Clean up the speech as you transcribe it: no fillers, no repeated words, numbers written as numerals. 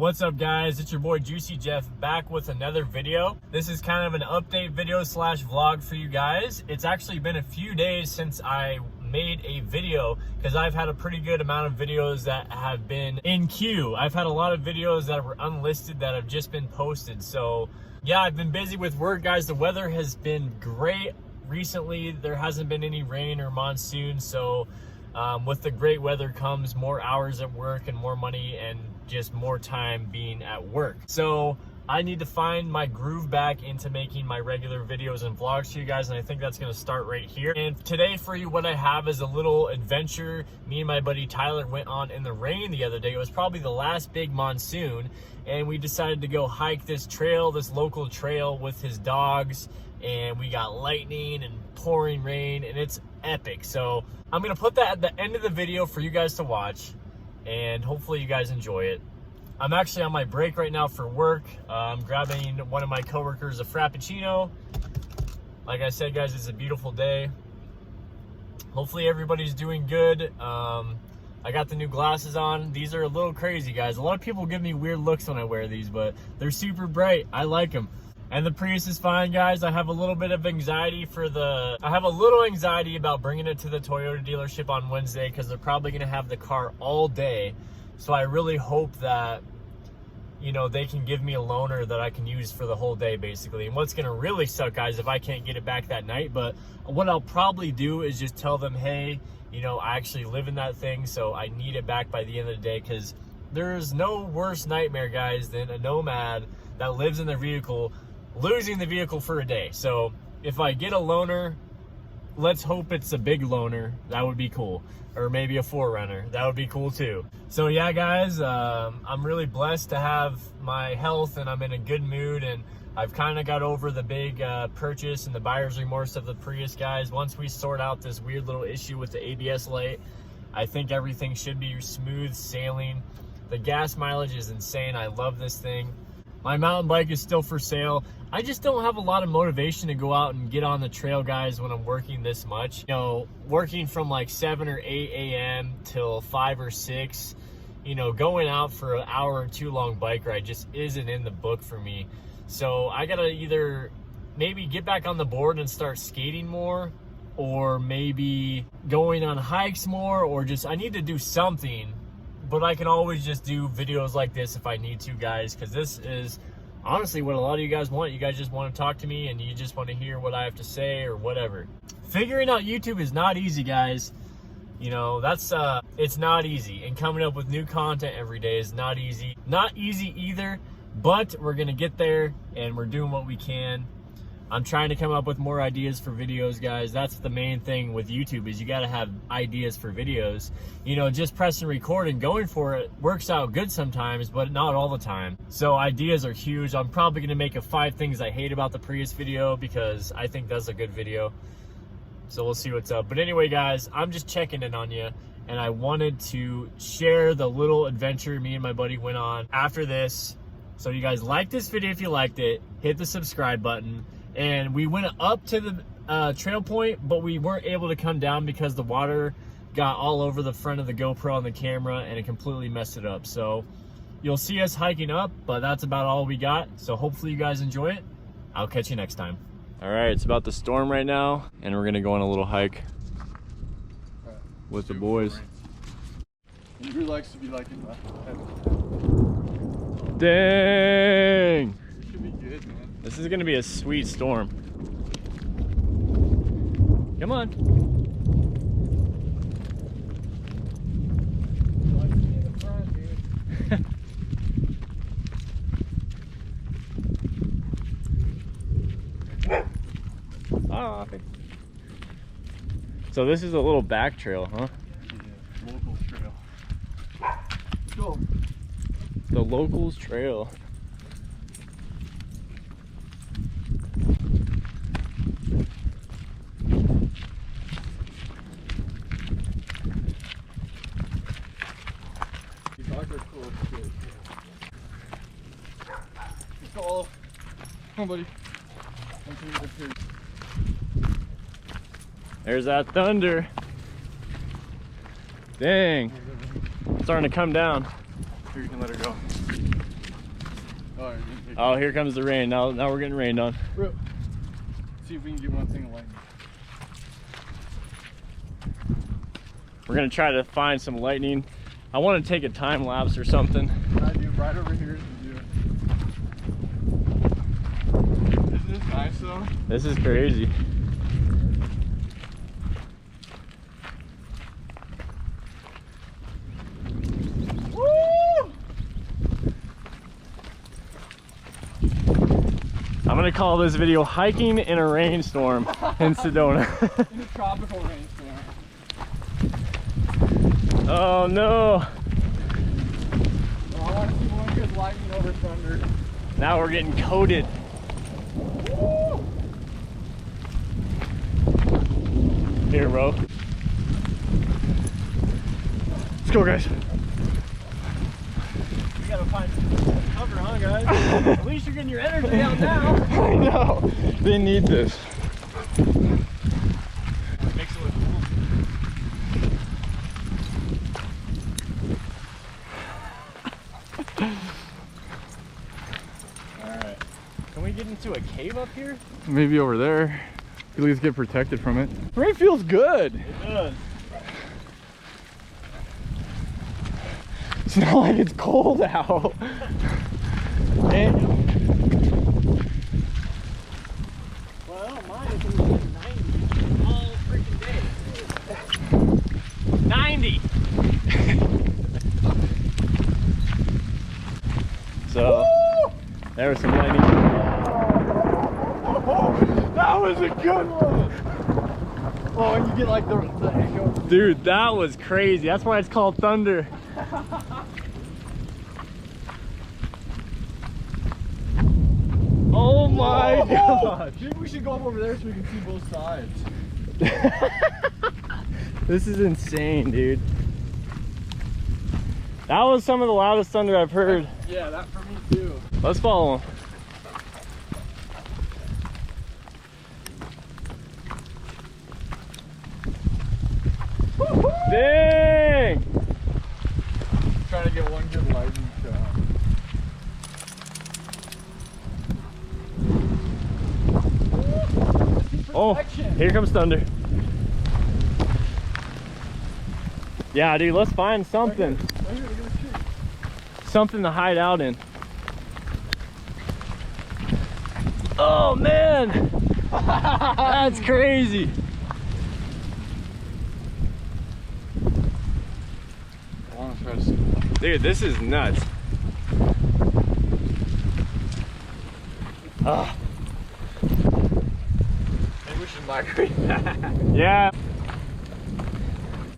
What's up guys, it's your boy Juicy Jeff back with another video. This is kind of an update video slash vlog for you guys. It's actually been a few days since I made a video because I've had a pretty good amount of videos that have been in queue. I've had a lot of videos that were unlisted that have just been posted. So yeah, I've been busy with work guys. The weather has been great recently. There hasn't been any rain or monsoon, so with the great weather comes more hours at work and more money and just more time being at work. So I need to find my groove back into making my regular videos and vlogs to you guys, and I think that's going to start right here. And today for you, what I have is a little adventure me and my buddy Tyler went on in the rain the other day. It was probably the last big monsoon, and we decided to go hike this trail, this local trail with his dogs, and we got lightning and pouring rain, and it's epic. So I'm going to put that at the end of the video for you guys to watch, and hopefully you guys enjoy it. I'm actually on my break right now for work. I'm grabbing one of my coworkers a Frappuccino. Like I said guys, it's a beautiful day. Hopefully everybody's doing good. I got the new glasses on. These are a little crazy guys. A lot of people give me weird looks when I wear these, but they're super bright. I like them. And the Prius is fine guys. I have a little bit of anxiety about bringing it to the Toyota dealership on Wednesday because they're probably gonna have the car all day. So I really hope that, you know, they can give me a loaner that I can use for the whole day basically. And what's gonna really suck guys if I can't get it back that night, but what I'll probably do is just tell them, hey, you know, I actually live in that thing, so I need it back by the end of the day, because there's no worse nightmare guys than a nomad that lives in their vehicle losing the vehicle for a day. So if I get a loaner, let's hope it's a big loaner. That would be cool. Or maybe a 4Runner. That would be cool too. So yeah guys, I'm really blessed to have my health and I'm in a good mood, and I've kind of got over the big purchase and the buyer's remorse of the Prius guys. Once we sort out this weird little issue with the ABS light, I think everything should be smooth sailing. The gas mileage is insane. I love this thing. My mountain bike is still for sale. I just don't have a lot of motivation to go out and get on the trail guys when I'm working this much. You know, working from like 7 or 8 a.m. till 5 or 6, you know, going out for an hour or two long bike ride just isn't in the book for me. So I gotta either maybe get back on the board and start skating more, or maybe going on hikes more, or just I need to do something. But I can always just do videos like this if I need to guys, because this is honestly what a lot of you guys want. You guys just want to talk to me and you just want to hear what I have to say or whatever. Figuring out YouTube is not easy guys. You know, that's it's not easy, and coming up with new content every day is not easy. Not easy either, but we're gonna get there and we're doing what we can. I'm trying to come up with more ideas for videos guys. That's the main thing with YouTube, is you got to have ideas for videos. You know, just pressing record and going for it works out good sometimes, but not all the time. So ideas are huge. I'm probably going to make a 5 things I hate about the Prius video because I think that's a good video. So we'll see what's up. But anyway guys, I'm just checking in on you, and I wanted to share the little adventure me and my buddy went on after this. So you guys like this video. If you liked it, hit the subscribe button. And we went up to the trail point, but we weren't able to come down because the water got all over the front of the GoPro on the camera and it completely messed it up. So you'll see us hiking up, but that's about all we got. So hopefully you guys enjoy it. I'll catch you next time. All right, it's about to storm right now, and we're gonna go on a little hike with the boys. And who likes to be like in the Dang! It should be good, man. This is gonna be a sweet storm. Come on. You like to be in the front, dude. Oh, so this is a little back trail, huh? Yeah, local trail. Let's go. The locals trail. These dogs are cool as shit. Let's go. Come on, buddy. There's that thunder. Dang. It's starting to come down. Here, you can let her go. take Oh, here comes the rain. Now we're getting rained on. Bro, see if we can get one thing of lightning. We're gonna try to find some lightning. I want to take a time lapse or something. I do right over here. Isn't this nice though? This is crazy. I'm gonna call this video hiking in a rainstorm in Sedona. In a tropical rainstorm. Oh no. Oh, I want to see one good lightning over thunder. Now we're getting coated. Woo! Here, bro. Let's go, guys. We gotta find some cover, huh, guys? At least you're getting your energy out now. I know. They need this. Makes it look cool. Alright. Can we get into a cave up here? Maybe over there. At least get protected from it. Rain feels good. It does. It's not like it's cold out. And Well, I don't mind if it was 90 all freaking day. 90! So, there was some lightning. that was a good one. Oh, and you get like the echo. Dude, that was crazy. That's why it's called thunder. Oh my gosh. Maybe we should go up over there so we can see both sides. This is insane, dude. That was some of the loudest thunder I've heard. Yeah, that for me too. Let's follow him. Dang! Trying to get one good lightning shot. Oh, here comes thunder. Yeah, dude, let's find something. Right here, look at this tree. Something to hide out in. Oh, man! That's crazy. I want to try to see. Dude, this is nuts. Maybe we should migrate back. Yeah.